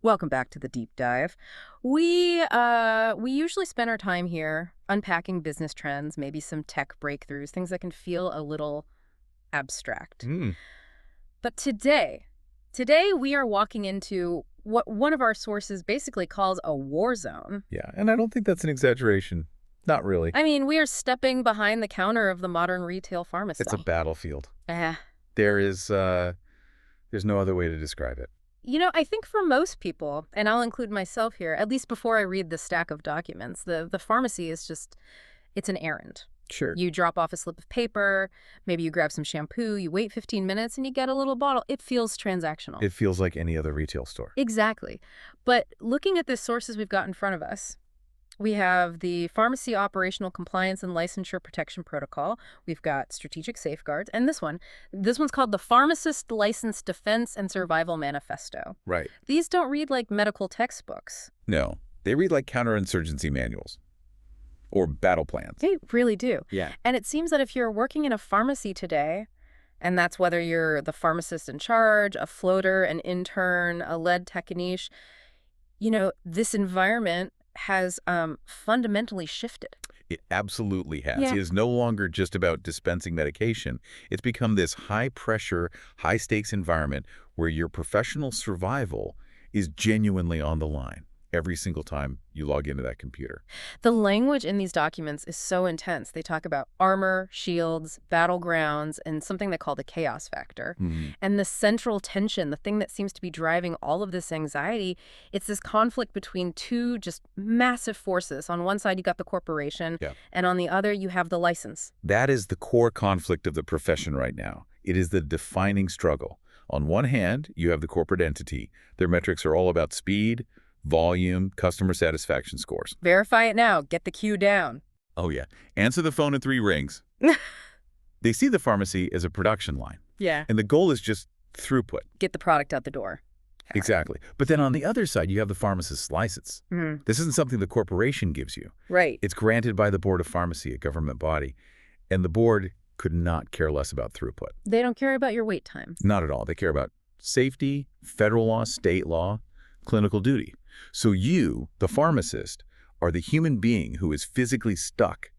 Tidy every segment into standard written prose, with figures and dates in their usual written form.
Welcome back to the deep dive. We usually spend our time here unpacking business trends, maybe some tech breakthroughs, things that can feel a little abstract. Hmm. But today we are walking into what one of our sources basically calls a war zone. Yeah, and I don't think that's an exaggeration. Not really. I mean, we are stepping behind the counter of the modern retail It's a pharmacy. battlefield. Eh. There is, there's no other way to describe it. I think for most people, and I'll include myself here, at least before I read the stack of documents, the pharmacy is just, it's an errand. Sure. You drop off a slip of paper, maybe you grab some shampoo, you wait 15 minutes, and you get a little bottle. It feels transactional. It feels like any other retail store. Exactly. But looking at the sources we've got in front of us, we have the Pharmacy Operational Compliance and Licensure Protection Protocol. We've got Strategic Safeguards. And this one's called the Pharmacist License Defense and Survival Manifesto. Right. These don't read like medical textbooks. No, they read like counterinsurgency manuals or battle plans. They really do. Yeah. And it seems that if you're working in a pharmacy today, and that's whether you're the pharmacist in charge, a floater, an intern, a lead technician, this environment has fundamentally shifted. It absolutely has. Yeah. It is no longer just about dispensing medication. It's become this high-pressure, high-stakes environment where your professional survival is genuinely on the line every single time you log into that computer. The language in these documents is so intense. They talk about armor, shields, battlegrounds, and something they call the chaos factor. Mhm. And the central tension, the thing that seems to be driving all of this anxiety, it's this conflict between two just massive forces. On one side, you got the corporation, Yeah. and on the other, you have the license. That is the core conflict of the profession right now. It is the defining struggle. On one hand, you have the corporate entity. Their metrics are all about speed, volume, customer satisfaction scores. Verify it now. Get the queue down. Oh, yeah. Answer the phone in 3 rings. They see the pharmacy as a production line, Yeah. and the goal is just throughput. Get the product out the door. Exactly. But then on the other side, you have the pharmacist's license. Mhm. This isn't something the corporation gives you. Right. It's granted by the Board of Pharmacy, a government body, and the board could not care less about throughput. They don't care about your wait time. Not at all. They care about safety, federal law, state law, clinical duty. So you, the pharmacist, are the human being who is physically stuck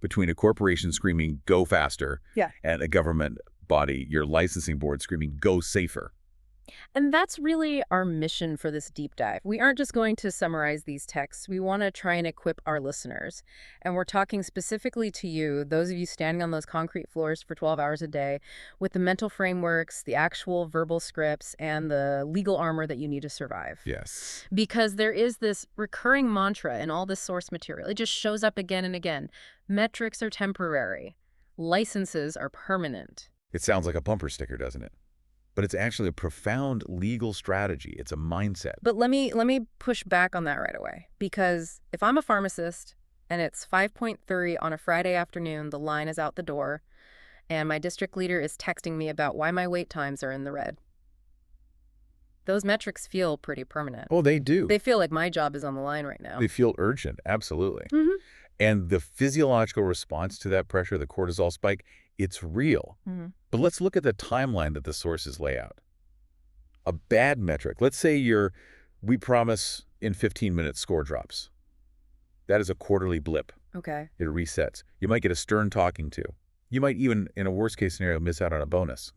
between a corporation screaming, go faster, Yeah. and a government body, your licensing board, screaming, go safer. And that's really our mission for this deep dive. We aren't just going to summarize these texts. We want to try and equip our listeners. And we're talking specifically to you, those of you standing on those concrete floors for 12 hours a day, with the mental frameworks, the actual verbal scripts, and the legal armor that you need to survive. Yes. Because there is this recurring mantra in all this source material. It just shows up again and again. Metrics are temporary. Licenses are permanent. It sounds like a bumper sticker, doesn't it? But it's actually a profound legal strategy. It's a mindset. But let me push back on that right away. Because if I'm a pharmacist and it's 5:30 on a Friday afternoon, the line is out the door, and my district leader is texting me about why my wait times are in the red. Those metrics feel pretty permanent. Oh, they do. They feel like my job is on the line right now. They feel urgent, absolutely. Mhm. And the physiological response to that pressure, the cortisol spike, it's real. Mhm. But let's look at the timeline that the sources lay out. A bad metric. Let's say we promise in 15 minutes score drops. That is a quarterly blip. Okay. It resets. You might get a stern talking to. You might even, in a worst case scenario, miss out on a bonus.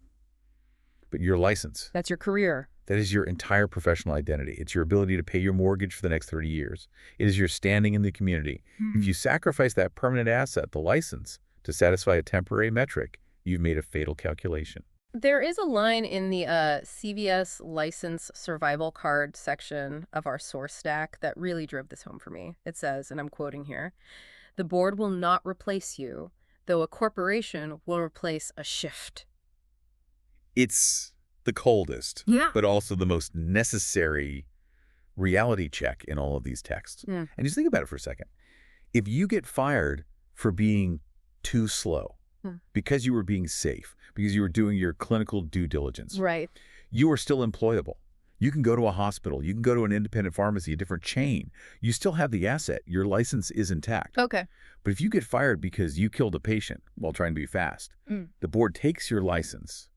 But your license, That's your career. that is your entire professional identity. It's your ability to pay your mortgage for the next 30 years. It is your standing in the community. If you sacrifice that permanent asset, the license, to satisfy a temporary metric, you've made a fatal calculation. There is a line in the CVS license survival card section of our source stack that really drove this home for me. It says, and I'm quoting here, "The board will not replace you, though a corporation will replace a shift." It's the coldest, Yeah. but also the most necessary reality check in all of these texts. Yeah. And just think about it for a second. If you get fired for being too slow, because you were being safe, because you were doing your clinical due diligence, Right. you are still employable. You can go to a hospital. You can go to an independent pharmacy, a different chain. You still have the asset. Your license is intact. Okay. But if you get fired because you killed a patient while trying to be fast, the board takes your license,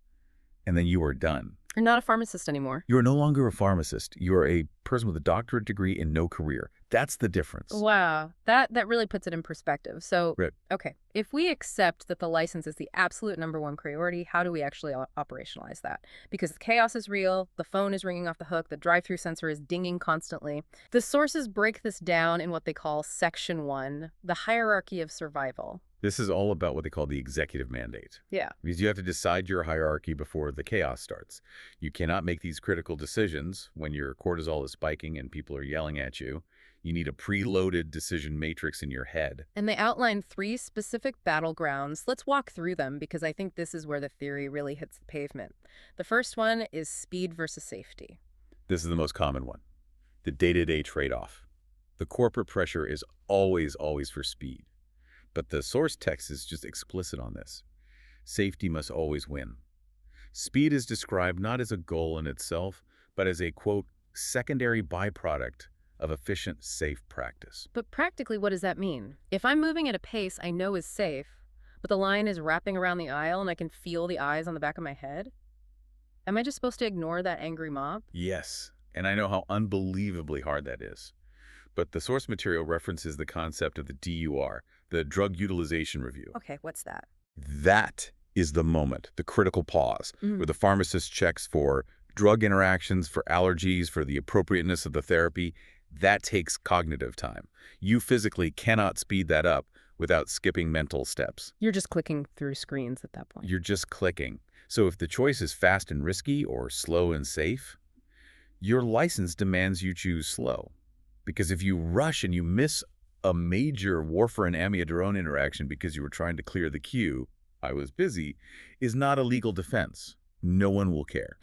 and then you are done. You're not a pharmacist anymore. You are no longer a pharmacist. You are a person with a doctorate degree and no career. That's the difference. Wow, that really puts it in perspective. So, Right. okay, if we accept that the license is the absolute #1 priority, how do we actually operationalize that? Because the chaos is real, the phone is ringing off the hook, the drive-through sensor is dinging constantly. The sources break this down in what they call Section 1, the hierarchy of survival. This is all about what they call the executive mandate. Yeah. Because you have to decide your hierarchy before the chaos starts. You cannot make these critical decisions when your cortisol is spiking and people are yelling at you. You need a preloaded decision matrix in your head. And they outline 3 specific battlegrounds. Let's walk through them because I think this is where the theory really hits the pavement. The first one is speed versus safety. This is the most common one, the day-to-day trade-off. The corporate pressure is always for speed. But the source text is just explicit on this. Safety must always win. Speed is described not as a goal in itself, but as a, quote, secondary byproduct of efficient, safe practice. But practically, what does that mean? If I'm moving at a pace I know is safe, but the line is wrapping around the aisle and I can feel the eyes on the back of my head, am I just supposed to ignore that angry mob? Yes, and I know how unbelievably hard that is. But the source material references the concept of the DUR, the Drug Utilization Review. Okay, what's that? That is the moment, the critical pause, where the pharmacist checks for drug interactions, for allergies, for the appropriateness of the therapy. That takes cognitive time. You physically cannot speed that up without skipping mental steps. You're just clicking through screens at that point. You're just clicking. So if the choice is fast and risky or slow and safe, your license demands you choose slow. Because if you rush and you miss a major warfarin amiodarone interaction because you were trying to clear the queue, I was busy, is not a legal defense. No one will care.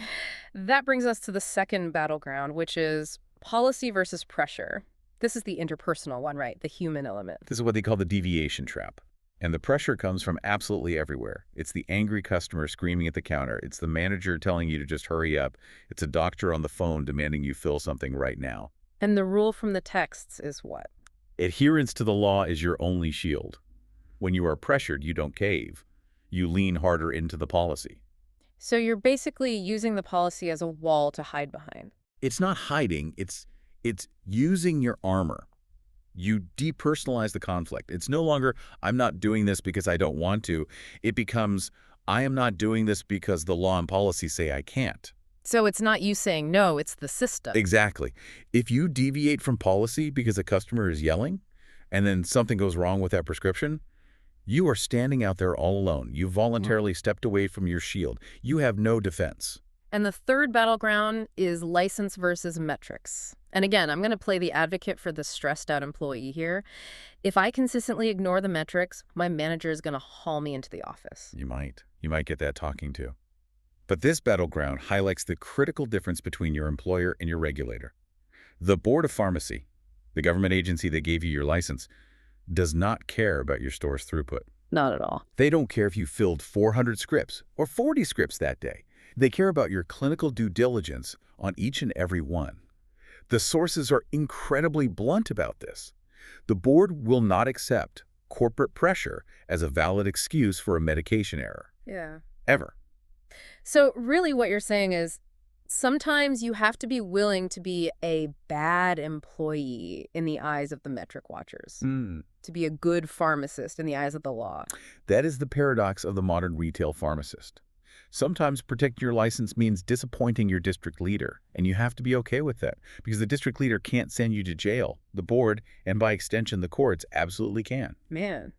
That brings us to the second battleground, which is policy versus pressure. This is the interpersonal one, right? The human element. This is what they call the deviation trap. And the pressure comes from absolutely everywhere. It's the angry customer screaming at the counter. It's the manager telling you to just hurry up. It's a doctor on the phone demanding you fill something right now. And the rule from the texts is what? Adherence to the law is your only shield. When you are pressured, you don't cave. You lean harder into the policy. So you're basically using the policy as a wall to hide behind. It's not hiding, it's using your armor. You depersonalize the conflict. It's no longer, I'm not doing this because I don't want to. It becomes, I am not doing this because the law and policy say I can't. So it's not you saying no, it's the system. Exactly. If you deviate from policy because a customer is yelling, and then something goes wrong with that prescription, you are standing out there all alone. You voluntarily stepped away from your shield. You have no defense. And the third battleground is license versus metrics. And again, I'm going to play the advocate for the stressed out employee here. If I consistently ignore the metrics, my manager is going to haul me into the office. You might get that talking to. But this battleground highlights the critical difference between your employer and your regulator. The Board of Pharmacy, the government agency that gave you your license, does not care about your store's throughput. Not at all. They don't care if you filled 400 scripts or 40 scripts that day. They care about your clinical due diligence on each and every one. The sources are incredibly blunt about this. The board will not accept corporate pressure as a valid excuse for a medication error. Yeah. Ever. So really what you're saying is sometimes you have to be willing to be a bad employee in the eyes of the metric watchers, to be a good pharmacist in the eyes of the law. That is the paradox of the modern retail pharmacist. Sometimes protecting your license means disappointing your district leader, and you have to be okay with that because the district leader can't send you to jail. The board, and by extension the courts, absolutely can. Man.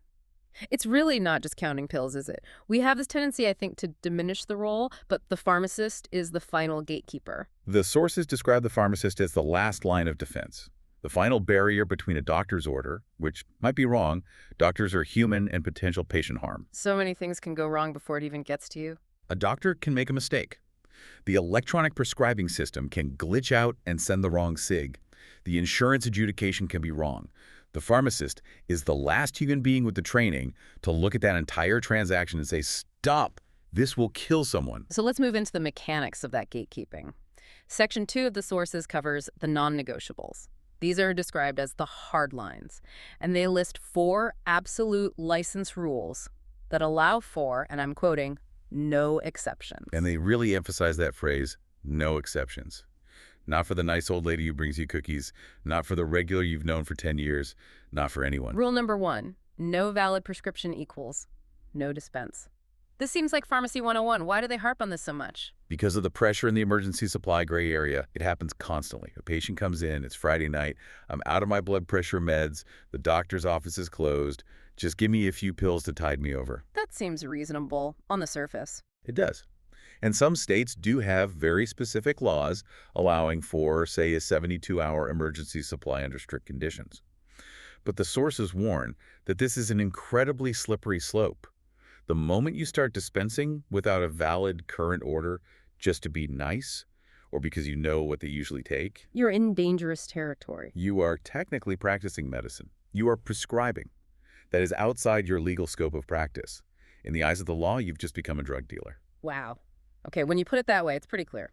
It's really not just counting pills, is it? We have this tendency, I think, to diminish the role, but the pharmacist is the final gatekeeper. The sources describe the pharmacist as the last line of defense, the final barrier between a doctor's order, which might be wrong. Doctors are human and potential patient harm. So many things can go wrong before it even gets to you. A doctor can make a mistake. The electronic prescribing system can glitch out and send the wrong sig. The insurance adjudication can be wrong. The pharmacist is the last human being with the training to look at that entire transaction and say, stop, this will kill someone. So let's move into the mechanics of that gatekeeping. Section 2 of the sources covers the non-negotiables. These are described as the hard lines, and they list 4 absolute license rules that allow for, and I'm quoting, no exceptions. And they really emphasize that phrase, no exceptions. Not for the nice old lady who brings you cookies, not for the regular you've known for 10 years, not for anyone. Rule number 1, no valid prescription equals no dispense. This seems like Pharmacy 101. Why do they harp on this so much? Because of the pressure in the emergency supply gray area, it happens constantly. A patient comes in, it's Friday night, I'm out of my blood pressure meds, the doctor's office is closed, just give me a few pills to tide me over. That seems reasonable on the surface. It does. And some states do have very specific laws allowing for, say, a 72-hour emergency supply under strict conditions. But the sources warn that this is an incredibly slippery slope. The moment you start dispensing without a valid current order just to be nice, or because you know what they usually take, You're in dangerous territory. you are technically practicing medicine. You are prescribing. That is outside your legal scope of practice. In the eyes of the law, you've just become a drug dealer. Wow. Okay, when you put it that way, it's pretty clear.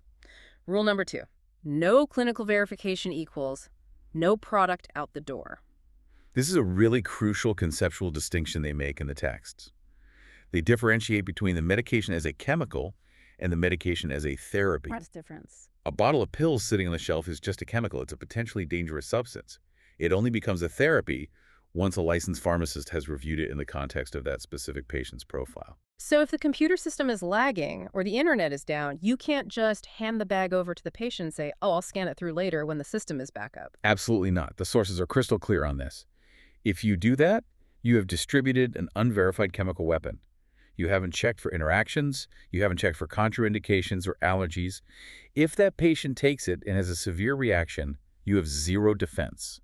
Rule number 2, no clinical verification equals no product out the door. This is a really crucial conceptual distinction they make in the texts. They differentiate between the medication as a chemical and the medication as a therapy. What's the difference? A bottle of pills sitting on the shelf is just a chemical. It's a potentially dangerous substance. It only becomes a therapy once a licensed pharmacist has reviewed it in the context of that specific patient's profile. So if the computer system is lagging or the internet is down, you can't just hand the bag over to the patient and say, oh, I'll scan it through later when the system is back up. Absolutely not. The sources are crystal clear on this. If you do that, you have distributed an unverified chemical weapon. You haven't checked for interactions. You haven't checked for contraindications or allergies. If that patient takes it and has a severe reaction, you have zero defense.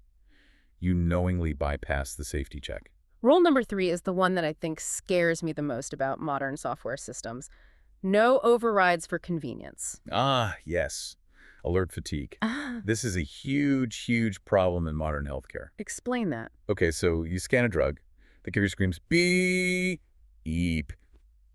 You knowingly bypass the safety check. Rule number 3 is the one that I think scares me the most about modern software systems. No overrides for convenience. Ah, yes. Alert fatigue. This is a huge, huge problem in modern healthcare. Explain that. Okay, so you scan a drug. The computer screams, beep.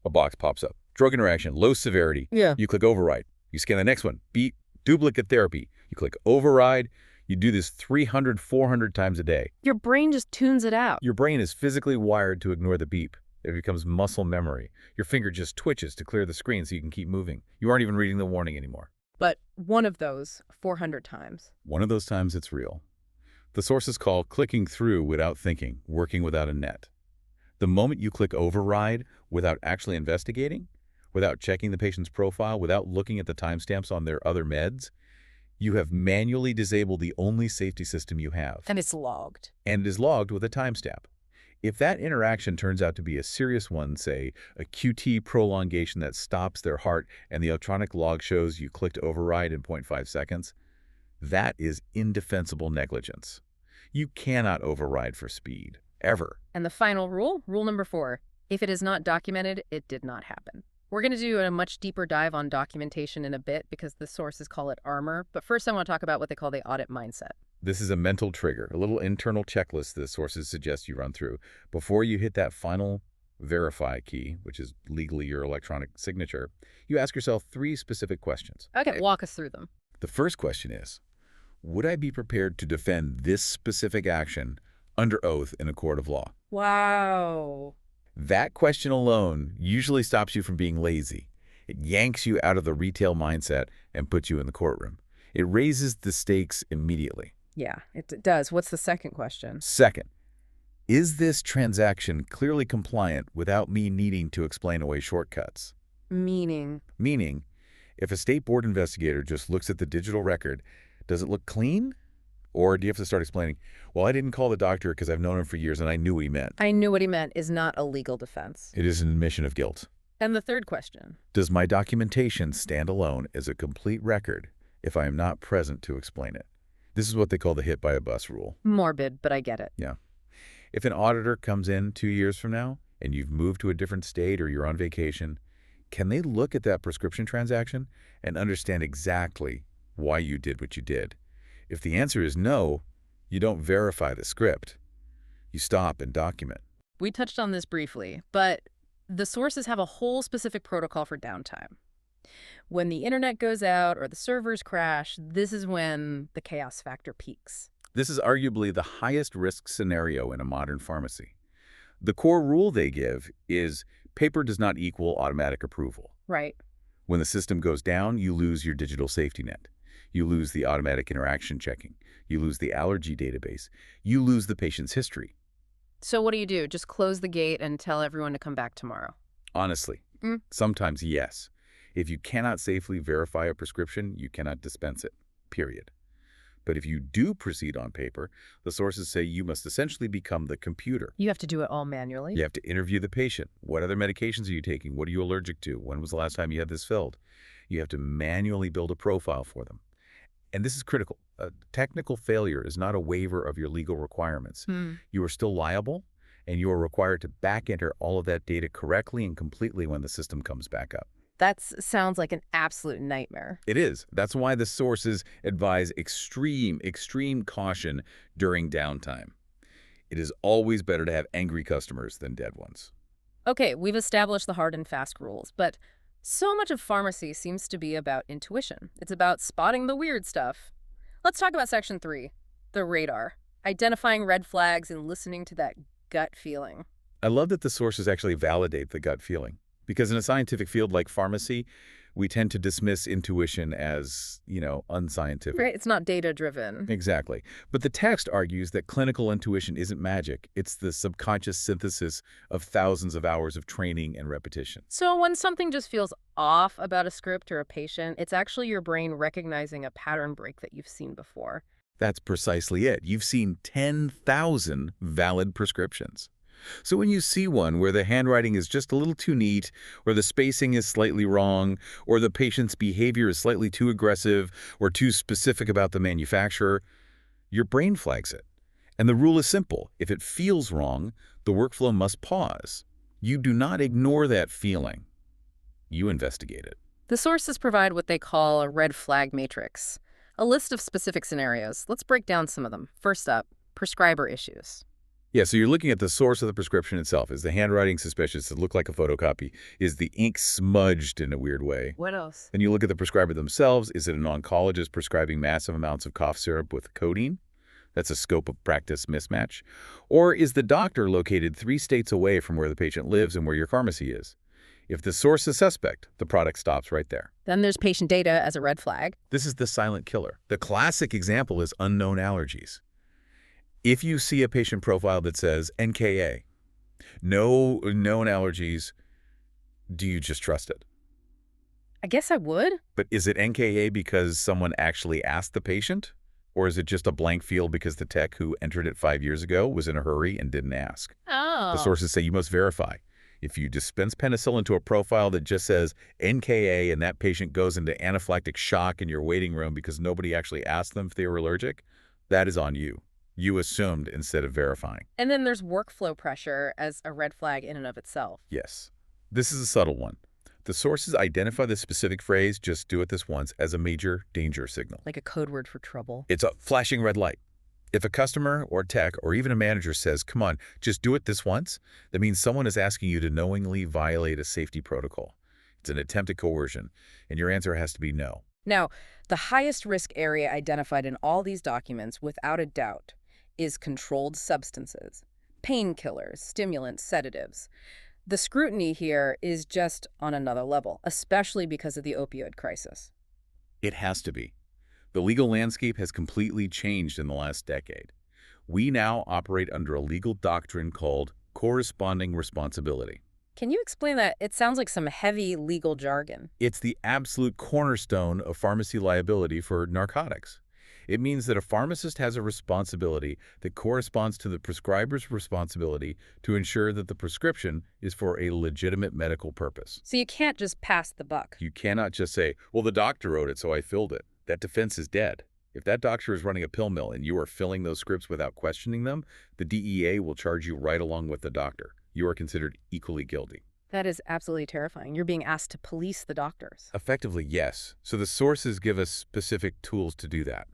A box pops up. Drug interaction, low severity. Yeah. You click override. You scan the next one. Beep. Duplicate therapy. You click override. You do this 300, 400 times a day. Your brain just tunes it out. Your brain is physically wired to ignore the beep. It becomes muscle memory. Your finger just twitches to clear the screen so you can keep moving. You aren't even reading the warning anymore. But one of those 400 times. One of those times it's real. The source is called clicking through without thinking, working without a net. The moment you click override without actually investigating, without checking the patient's profile, without looking at the timestamps on their other meds, you have manually disabled the only safety system you have. And it's logged. And it is logged with a timestamp. If that interaction turns out to be a serious one, say a QT prolongation that stops their heart and the electronic log shows you clicked override in 0.5 seconds, that is indefensible negligence. You cannot override for speed, ever. And the final rule, rule number 4, if it is not documented, it did not happen. We're going to do a much deeper dive on documentation in a bit because the sources call it armor. But first, I want to talk about what they call the audit mindset. This is a mental trigger, a little internal checklist the sources suggest you run through. Before you hit that final verify key, which is legally your electronic signature, you ask yourself 3 specific questions. Okay, walk us through them. The first question is, would I be prepared to defend this specific action under oath in a court of law? Wow. That question alone usually stops you from being lazy. It yanks you out of the retail mindset and puts you in the courtroom. It raises the stakes immediately. Yeah, it does. What's the second question? Second, is this transaction clearly compliant without me needing to explain away shortcuts? Meaning? Meaning, if a state board investigator just looks at the digital record, does it look clean? Or do you have to start explaining, well, I didn't call the doctor because I've known him for years and I knew what he meant. I knew what he meant is not a legal defense. It is an admission of guilt. And the third question? Does my documentation stand alone as a complete record if I am not present to explain it? This is what they call the hit by a bus rule. Morbid, but I get it. Yeah. If an auditor comes in 2 years from now and you've moved to a different state or you're on vacation, can they look at that prescription transaction and understand exactly why you did what you did? If the answer is no, you don't verify the script. You stop and document. We touched on this briefly, but the sources have a whole specific protocol for downtime. When the internet goes out or the servers crash, this is when the chaos factor peaks. This is arguably the highest risk scenario in a modern pharmacy. The core rule they give is paper does not equal automatic approval. Right. When the system goes down, you lose your digital safety net. You lose the automatic interaction checking. You lose the allergy database. You lose the patient's history. So what do you do? Just close the gate and tell everyone to come back tomorrow? Honestly, Mm. sometimes yes. If you cannot safely verify a prescription, you cannot dispense it, period. But if you do proceed on paper, the sources say you must essentially become the computer. You have to do it all manually? You have to interview the patient. What other medications are you taking? What are you allergic to? When was the last time you had this filled? You have to manually build a profile for them. And this is critical. A technical failure is not a waiver of your legal requirements. Hmm. You are still liable, and you are required to back enter all of that data correctly and completely when the system comes back up. That sounds like an absolute nightmare. It is. That's why the sources advise extreme caution during downtime. It is always better to have angry customers than dead ones. Okay, we've established the hard and fast rules, but so much of pharmacy seems to be about intuition. It's about spotting the weird stuff. Let's talk about Section 3, the radar, identifying red flags and listening to that gut feeling. I love that the sources actually validate the gut feeling, because in a scientific field like pharmacy, we tend to dismiss intuition as, unscientific. Right? It's not data-driven. Exactly. But the text argues that clinical intuition isn't magic. It's the subconscious synthesis of thousands of hours of training and repetition. So when something just feels off about a script or a patient, it's actually your brain recognizing a pattern break that you've seen before. That's precisely it. You've seen 10,000 valid prescriptions. So when you see one where the handwriting is just a little too neat, or the spacing is slightly wrong, or the patient's behavior is slightly too aggressive or too specific about the manufacturer, your brain flags it. And the rule is simple. If it feels wrong, the workflow must pause. You do not ignore that feeling. You investigate it. The sources provide what they call a red flag matrix, a list of specific scenarios. Let's break down some of them. First up, prescriber issues. Yeah, so you're looking at the source of the prescription itself. Is the handwriting suspicious? Does it look like a photocopy? Is the ink smudged in a weird way? What else? Then you look at the prescriber themselves. Is it an oncologist prescribing massive amounts of cough syrup with codeine? That's a scope of practice mismatch. Or is the doctor located 3 states away from where the patient lives and where your pharmacy is? If the source is suspect, the product stops right there. Then there's patient data as a red flag. This is the silent killer. The classic example is unknown allergies. If you see a patient profile that says NKA, no known allergies, do you just trust it? I guess I would. But is it NKA because someone actually asked the patient? Or is it just a blank field because the tech who entered it 5 years ago was in a hurry and didn't ask? Oh. The sources say you must verify. If you dispense penicillin to a profile that just says NKA and that patient goes into anaphylactic shock in your waiting room because nobody actually asked them if they were allergic, that is on you. You assumed instead of verifying. And then there's workflow pressure as a red flag in and of itself. Yes. This is a subtle one. The sources identify the specific phrase, just do it this once, as a major danger signal. Like a code word for trouble. It's a flashing red light. If a customer or tech or even a manager says, come on, just do it this once, that means someone is asking you to knowingly violate a safety protocol. It's an attempt at coercion, and your answer has to be no. Now, the highest risk area identified in all these documents, without a doubt, is controlled substances, painkillers, stimulants, sedatives. The scrutiny here is just on another level, especially because of the opioid crisis. It has to be. The legal landscape has completely changed in the last decade. We now operate under a legal doctrine called corresponding responsibility. Can you explain that? It sounds like some heavy legal jargon. It's the absolute cornerstone of pharmacy liability for narcotics. It means that a pharmacist has a responsibility that corresponds to the prescriber's responsibility to ensure that the prescription is for a legitimate medical purpose. So you can't just pass the buck. You cannot just say, well, the doctor wrote it, so I filled it. That defense is dead. If that doctor is running a pill mill and you are filling those scripts without questioning them, the DEA will charge you right along with the doctor. You are considered equally guilty. That is absolutely terrifying. You're being asked to police the doctors. Effectively, yes. So the sources give us specific tools to do that.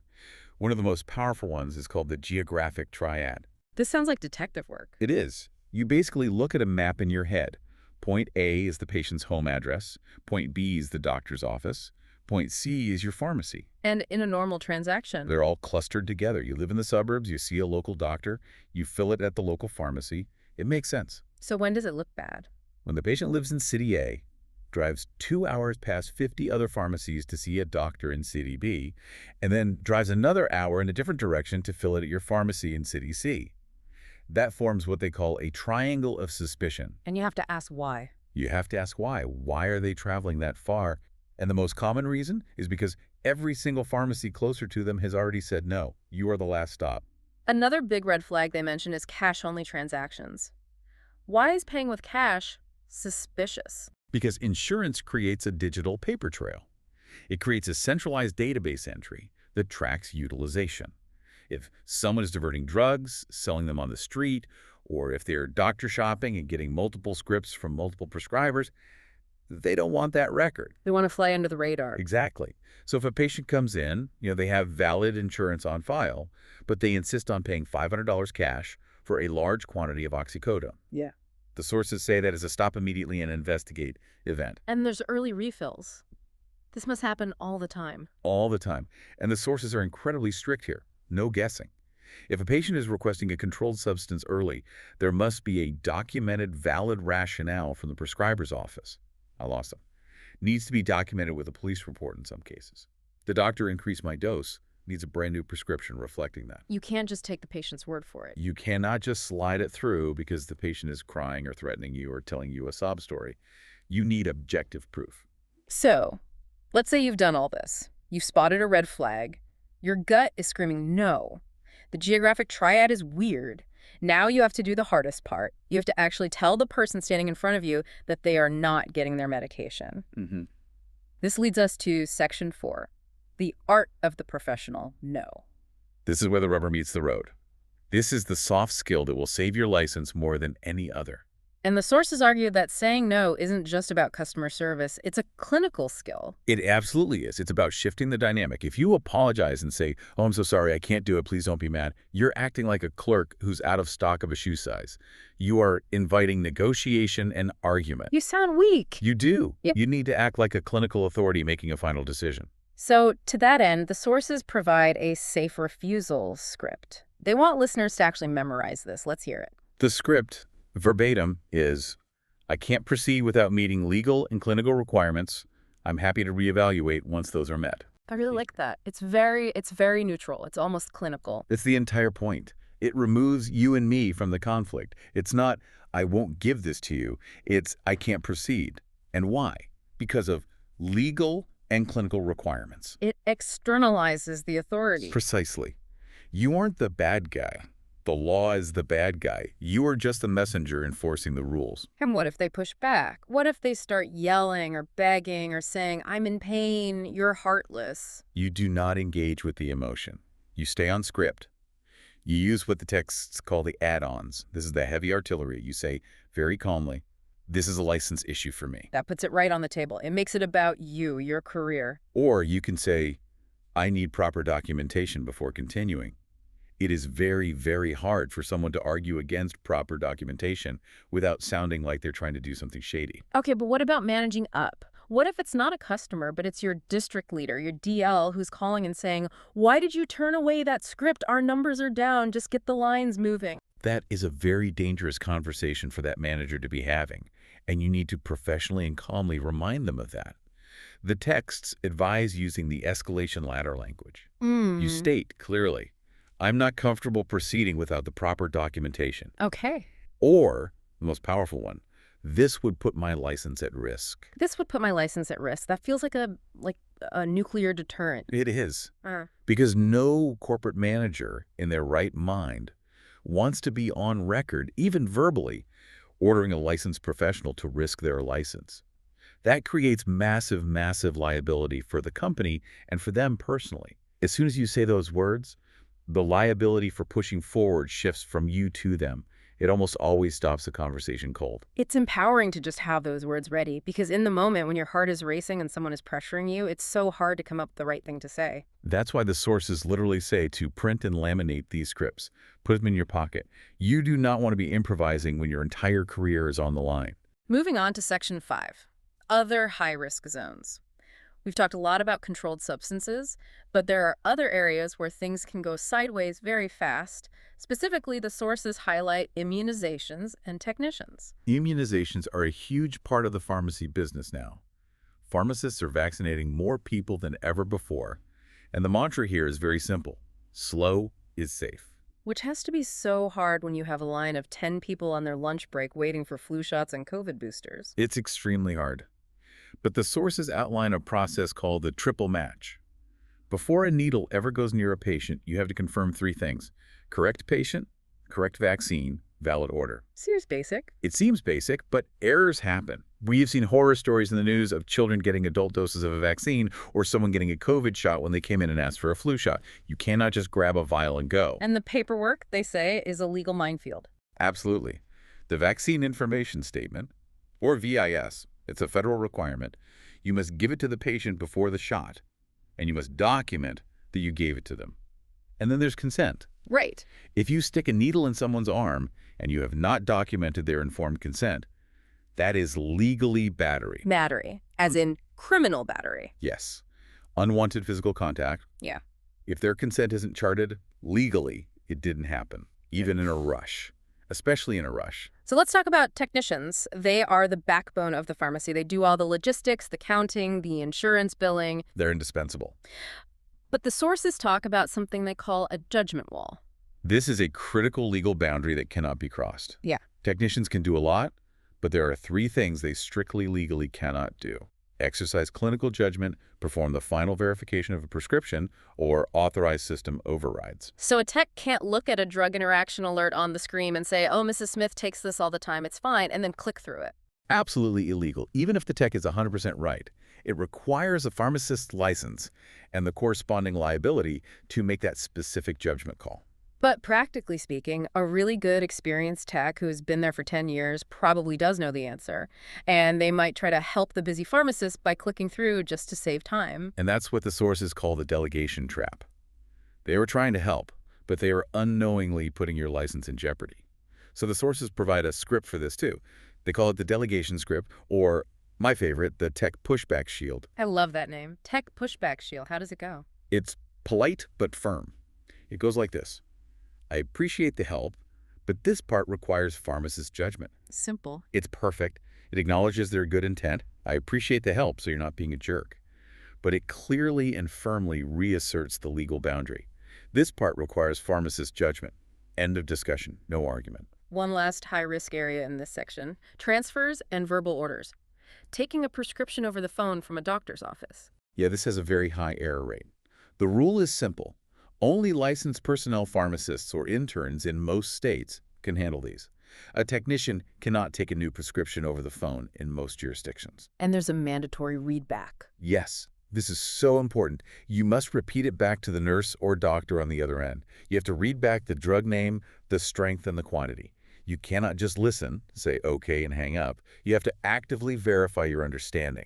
One of the most powerful ones is called the geographic triad. This sounds like detective work. It is. You basically look at a map in your head. Point A is the patient's home address. Point B is the doctor's office. Point C is your pharmacy. And in a normal transaction. They're all clustered together. You live in the suburbs, you see a local doctor, you fill it at the local pharmacy. It makes sense. So when does it look bad? When the patient lives in City A, drives 2 hours past 50 other pharmacies to see a doctor in City B, and then drives another hour in a different direction to fill it at your pharmacy in City C. That forms what they call a triangle of suspicion. And you have to ask why. You have to ask why. Why are they traveling that far? And the most common reason is because every single pharmacy closer to them has already said no. You are the last stop. Another big red flag they mention is cash-only transactions. Why is paying with cash suspicious? Because insurance creates a digital paper trail. It creates a centralized database entry that tracks utilization. If someone is diverting drugs, selling them on the street, or if they're doctor shopping and getting multiple scripts from multiple prescribers, they don't want that record. They want to fly under the radar. Exactly. So if a patient comes in, they have valid insurance on file, but they insist on paying $500 cash for a large quantity of oxycodone. Yeah. The sources say that is a stop immediately and investigate event. And there's early refills. This must happen all the time. All the time. And the sources are incredibly strict here. No guessing. If a patient is requesting a controlled substance early, there must be a documented, valid rationale from the prescriber's office. I lost them. Needs to be documented with a police report in some cases. The doctor increased my dose needs a brand new prescription reflecting that. You can't just take the patient's word for it. You cannot just slide it through because the patient is crying or threatening you or telling you a sob story. You need objective proof. So, let's say you've done all this. You've spotted a red flag. Your gut is screaming no. The geographic triad is weird. Now you have to do the hardest part. You have to actually tell the person standing in front of you that they are not getting their medication. This leads us to Section 4, the art of the professional no. This is where the rubber meets the road. This is the soft skill that will save your license more than any other. And the sources argue that saying no isn't just about customer service, it's a clinical skill. It absolutely is. It's about shifting the dynamic. If you apologize and say, "Oh, I'm so sorry, I can't do it, please don't be mad," you're acting like a clerk who's out of stock of a shoe size. You are inviting negotiation and argument. You sound weak. You do. Yep. You need to act like a clinical authority making a final decision. So, to that end, the sources provide a safe refusal script. They want listeners to actually memorize this. Let's hear it. The script, verbatim, is, "I can't proceed without meeting legal and clinical requirements. I'm happy to reevaluate once those are met." I really like that. It's very neutral. It's almost clinical. That's the entire point. It removes you and me from the conflict. It's not, "I won't give this to you." It's, "I can't proceed." And why? Because of legal and clinical requirements. It externalizes the authority. Precisely. You aren't the bad guy. The law is the bad guy. You are just the messenger enforcing the rules. And what if they push back? What if they start yelling or begging or saying, "I'm in pain, you're heartless"? You do not engage with the emotion. You stay on script. You use what the texts call the add-ons. This is the heavy artillery. You say very calmly, "This is a license issue for me." That puts it right on the table. It makes it about you, your career. Or you can say, "I need proper documentation before continuing." It is very, very hard for someone to argue against proper documentation without sounding like they're trying to do something shady. Okay, but what about managing up? What if it's not a customer, but it's your district leader, your DL, who's calling and saying, "Why did you turn away that script? Our numbers are down. Just get the lines moving." That is a very dangerous conversation for that manager to be having, and you need to professionally and calmly remind them of that. The texts advise using the escalation ladder language. You state clearly, "I'm not comfortable proceeding without the proper documentation." Okay. Or, the most powerful one, "This would put my license at risk." This would put my license at risk. That feels like a nuclear deterrent. It is. Because no corporate manager in their right mind wants to be on record, even verbally, ordering a licensed professional to risk their license. That creates massive, massive liability for the company and for them personally. As soon as you say those words, the liability for pushing forward shifts from you to them. It almost always stops the conversation cold. It's empowering to just have those words ready, because in the moment when your heart is racing and someone is pressuring you, it's so hard to come up with the right thing to say. That's why the sources literally say to print and laminate these scripts. Put them in your pocket. You do not want to be improvising when your entire career is on the line. Moving on to Section 5, other high-risk zones. We've talked a lot about controlled substances, but there are other areas where things can go sideways very fast. Specifically, the sources highlight immunizations and technicians. Immunizations are a huge part of the pharmacy business now. Pharmacists are vaccinating more people than ever before, and the mantra here is very simple. Slow is safe. Which has to be so hard when you have a line of 10 people on their lunch break waiting for flu shots and COVID boosters. It's extremely hard. But the sources outline a process called the triple match. Before a needle ever goes near a patient, you have to confirm three things: correct patient, correct vaccine, valid order. Seems basic. It seems basic, but errors happen. We have seen horror stories in the news of children getting adult doses of a vaccine or someone getting a COVID shot when they came in and asked for a flu shot. You cannot just grab a vial and go. And the paperwork, they say, is a legal minefield. Absolutely. The Vaccine Information Statement, or VIS, it's a federal requirement. You must give it to the patient before the shot, and you must document that you gave it to them. And then there's consent. Right. If you stick a needle in someone's arm and you have not documented their informed consent, that is legally battery. Battery, as in criminal battery. Yes. Unwanted physical contact. Yeah. If their consent isn't charted, legally, it didn't happen, even in a rush, especially in a rush. So let's talk about technicians. They are the backbone of the pharmacy. They do all the logistics, the counting, the insurance billing. They're indispensable. But the sources talk about something they call a judgment wall. This is a critical legal boundary that cannot be crossed. Yeah. Technicians can do a lot, but there are three things they strictly legally cannot do: exercise clinical judgment, perform the final verification of a prescription, or authorize system overrides. So a tech can't look at a drug interaction alert on the screen and say, oh, Mrs. Smith takes this all the time, it's fine, and then click through it. Absolutely illegal, even if the tech is 100% right. It requires a pharmacist's license and the corresponding liability to make that specific judgment call. But practically speaking, a really good experienced tech who's been there for 10 years probably does know the answer. And they might try to help the busy pharmacist by clicking through just to save time. And that's what the sources call the delegation trap. They were trying to help, but they are unknowingly putting your license in jeopardy. So the sources provide a script for this too. They call it the delegation script, or my favorite, the tech pushback shield. I love that name. Tech pushback shield. How does it go? It's polite but firm. It goes like this. I appreciate the help, but this part requires pharmacist judgment. Simple. It's perfect. It acknowledges their good intent. I appreciate the help, so you're not being a jerk. But it clearly and firmly reasserts the legal boundary. This part requires pharmacist judgment. End of discussion. No argument. One last high-risk area in this section: transfers and verbal orders. Taking a prescription over the phone from a doctor's office. Yeah, this has a very high error rate. The rule is simple. Only licensed personnel pharmacists or interns in most states can handle these. A technician cannot take a new prescription over the phone in most jurisdictions. And there's a mandatory readback. Yes, this is so important. You must repeat it back to the nurse or doctor on the other end. You have to read back the drug name, the strength, and the quantity. You cannot just listen, say okay, and hang up. You have to actively verify your understanding.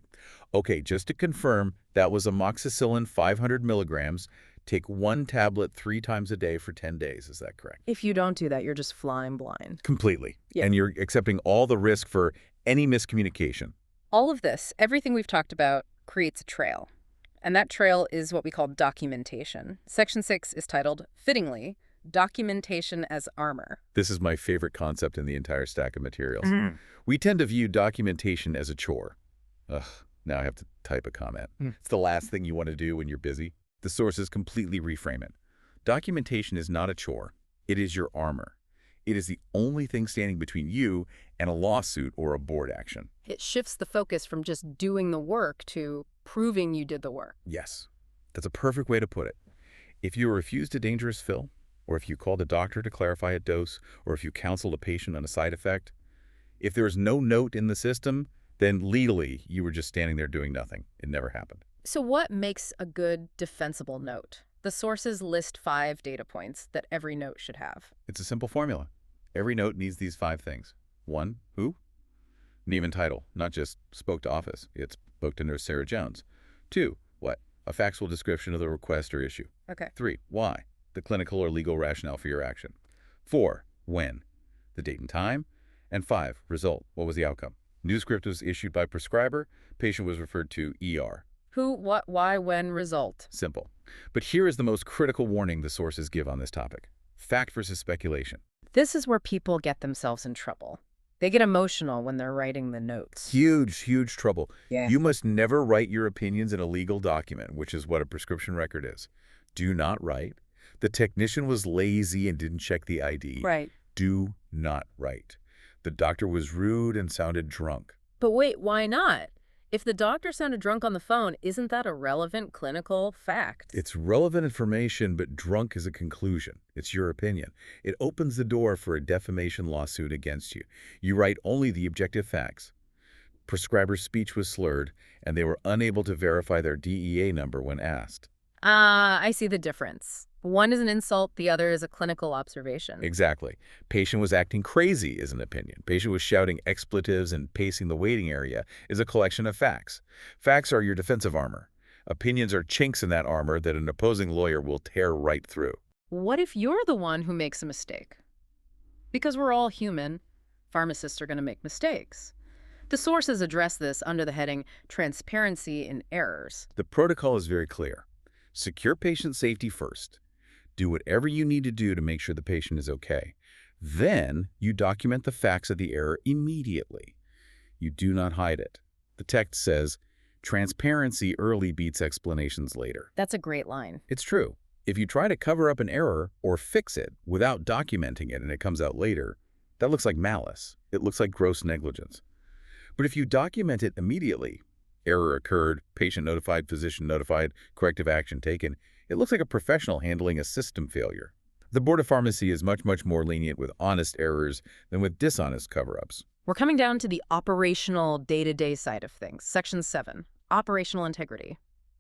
Okay, just to confirm, that was amoxicillin 500 milligrams. Take one tablet 3 times a day for 10 days. Is that correct? If you don't do that, you're just flying blind. Completely. Yeah. And you're accepting all the risk for any miscommunication. All of this, everything we've talked about, creates a trail. And that trail is what we call documentation. Section 6 is titled, fittingly, Documentation as Armor. This is my favorite concept in the entire stack of materials. We tend to view documentation as a chore. Ugh, now I have to type a comment. It's the last thing you want to do when you're busy. The sources completely reframe it. Documentation is not a chore. It is your armor. It is the only thing standing between you and a lawsuit or a board action. It shifts the focus from just doing the work to proving you did the work. Yes, that's a perfect way to put it. If you refused a dangerous fill, or if you called a doctor to clarify a dose, or if you counseled a patient on a side effect, if there is no note in the system, then legally you were just standing there doing nothing. It never happened. So what makes a good defensible note? The sources list 5 data points that every note should have. It's a simple formula. Every note needs these 5 things. 1, who? Name and title, not just spoke to office. It's spoke to Nurse Sarah Jones. 2, what? A factual description of the request or issue. Okay. 3, why? The clinical or legal rationale for your action. 4, when? The date and time. And 5, result. What was the outcome? New script was issued by prescriber. Patient was referred to ER. Who, what, why, when, result. Simple. But here is the most critical warning the sources give on this topic. Fact versus speculation. This is where people get themselves in trouble. They get emotional when they're writing the notes. Huge, huge trouble. Yeah. You must never write your opinions in a legal document, which is what a prescription record is. Do not write. The technician was lazy and didn't check the ID. Right. Do not write. The doctor was rude and sounded drunk. But wait, why not? If the doctor sounded drunk on the phone, isn't that a relevant clinical fact? It's relevant information, but drunk is a conclusion. It's your opinion. It opens the door for a defamation lawsuit against you. You write only the objective facts. Prescriber's speech was slurred, and they were unable to verify their DEA number when asked. I see the difference. One is an insult, the other is a clinical observation. Exactly. Patient was acting crazy is an opinion. Patient was shouting expletives and pacing the waiting area is a collection of facts. Facts are your defensive armor. Opinions are chinks in that armor that an opposing lawyer will tear right through. What if you're the one who makes a mistake? Because we're all human, pharmacists are going to make mistakes. The sources address this under the heading Transparency in Errors. The protocol is very clear. Secure patient safety first. Do whatever you need to do to make sure the patient is okay. Then you document the facts of the error immediately. You do not hide it. The text says, transparency early beats explanations later. That's a great line. It's true. If you try to cover up an error or fix it without documenting it and it comes out later, that looks like malice. It looks like gross negligence. But if you document it immediately, error occurred, patient notified, physician notified, corrective action taken, it looks like a professional handling a system failure. The Board of Pharmacy is much, much more lenient with honest errors than with dishonest cover-ups. We're coming down to the operational day-to-day side of things. Section 7, Operational Integrity.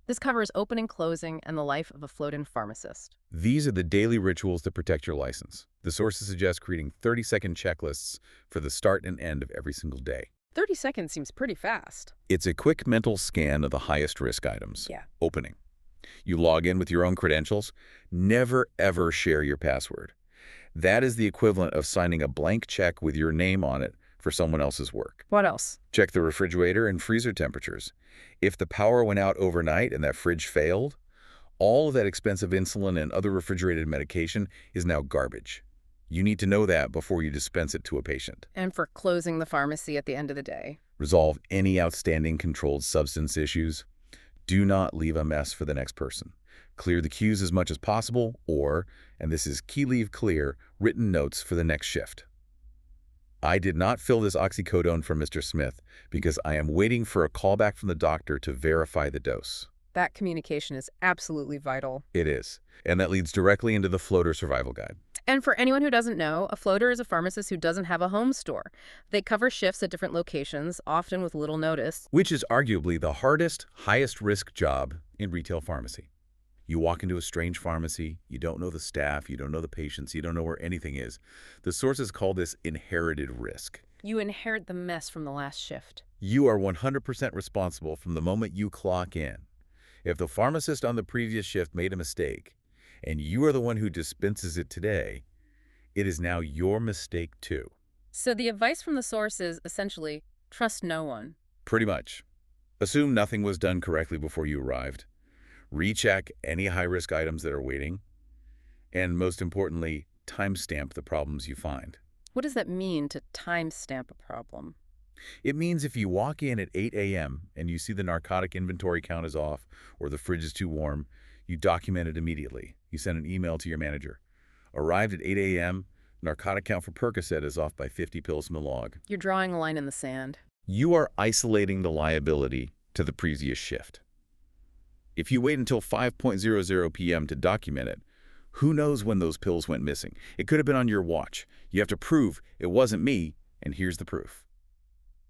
This covers opening, closing, and the life of a float-in pharmacist. These are the daily rituals that protect your license. The sources suggest creating 30-second checklists for the start and end of every single day. 30 seconds seems pretty fast. It's a quick mental scan of the highest risk items. Yeah. Opening. You log in with your own credentials. Never, ever share your password. That is the equivalent of signing a blank check with your name on it for someone else's work. What else? Check the refrigerator and freezer temperatures. If the power went out overnight and that fridge failed, all of that expensive insulin and other refrigerated medication is now garbage. You need to know that before you dispense it to a patient. And for closing the pharmacy at the end of the day. Resolve any outstanding controlled substance issues. Do not leave a mess for the next person. Clear the queues as much as possible or, and this is key leave clear, written notes for the next shift. I did not fill this oxycodone for Mr. Smith because I am waiting for a callback from the doctor to verify the dose. That communication is absolutely vital. It is. And that leads directly into the floater survival guide. And for anyone who doesn't know, a floater is a pharmacist who doesn't have a home store. They cover shifts at different locations, often with little notice. Which is arguably the hardest, highest risk job in retail pharmacy. You walk into a strange pharmacy, you don't know the staff, you don't know the patients, you don't know where anything is. The sources call this inherited risk. You inherit the mess from the last shift. You are 100% responsible from the moment you clock in. If the pharmacist on the previous shift made a mistake, and you are the one who dispenses it today, it is now your mistake too. So the advice from the source is essentially, trust no one. Pretty much. Assume nothing was done correctly before you arrived. Recheck any high-risk items that are waiting. And most importantly, timestamp the problems you find. What does that mean to timestamp a problem? It means if you walk in at 8 a.m. and you see the narcotic inventory count is off or the fridge is too warm, you document it immediately. You send an email to your manager. Arrived at 8 a.m., narcotic count for Percocet is off by 50 pills from the log. You're drawing a line in the sand. You are isolating the liability to the previous shift. If you wait until 5:00 p.m. to document it, who knows when those pills went missing? It could have been on your watch. You have to prove it wasn't me, and here's the proof.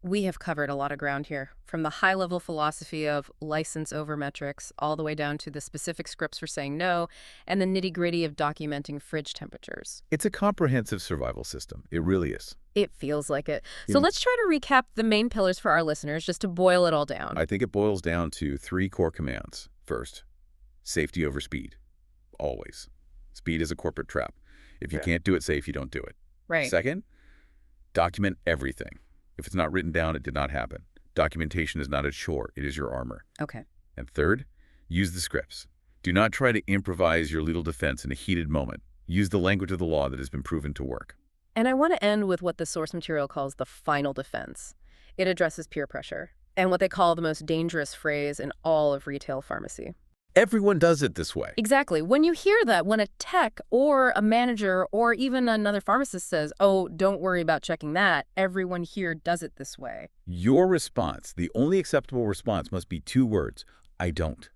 We have covered a lot of ground here, from the high-level philosophy of license over metrics all the way down to the specific scripts for saying no and the nitty-gritty of documenting fridge temperatures. It's a comprehensive survival system. It really is. It feels like it. So let's try to recap the main pillars for our listeners just to boil it all down. I think it boils down to 3 core commands. First, safety over speed. Always. Speed is a corporate trap. If you can't do it safe, you don't do it. Right. Second, document everything. If it's not written down, it did not happen. Documentation is not a chore. It is your armor. Okay. And third, use the scripts. Do not try to improvise your legal defense in a heated moment. Use the language of the law that has been proven to work. And I want to end with what the source material calls the final defense. It addresses peer pressure and what they call the most dangerous phrase in all of retail pharmacy. Everyone does it this way. Exactly. When you hear that, when a tech or a manager or even another pharmacist says, oh, don't worry about checking that, everyone here does it this way. Your response, the only acceptable response, must be 2 words. I don't.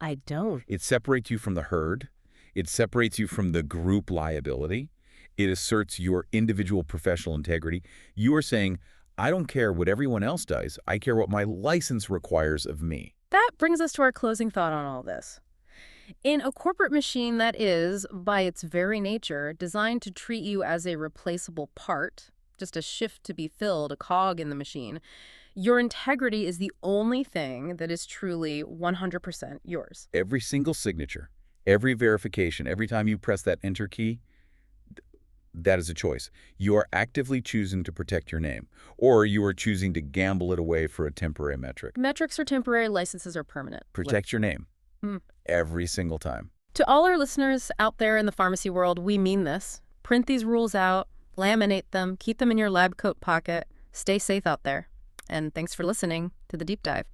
I don't. It separates you from the herd. It separates you from the group liability. It asserts your individual professional integrity. You are saying, I don't care what everyone else does. I care what my license requires of me. That brings us to our closing thought on all this. In a corporate machine that is, by its very nature, designed to treat you as a replaceable part, just a shift to be filled, a cog in the machine, your integrity is the only thing that is truly 100% yours. Every single signature, every verification, every time you press that enter key, that is a choice. You are actively choosing to protect your name, or you are choosing to gamble it away for a temporary metric. Metrics are temporary, licenses are permanent. Protect your name. Every single time. To all our listeners out there in the pharmacy world, we mean this. Print these rules out, laminate them, keep them in your lab coat pocket. Stay safe out there. And thanks for listening to The Deep Dive.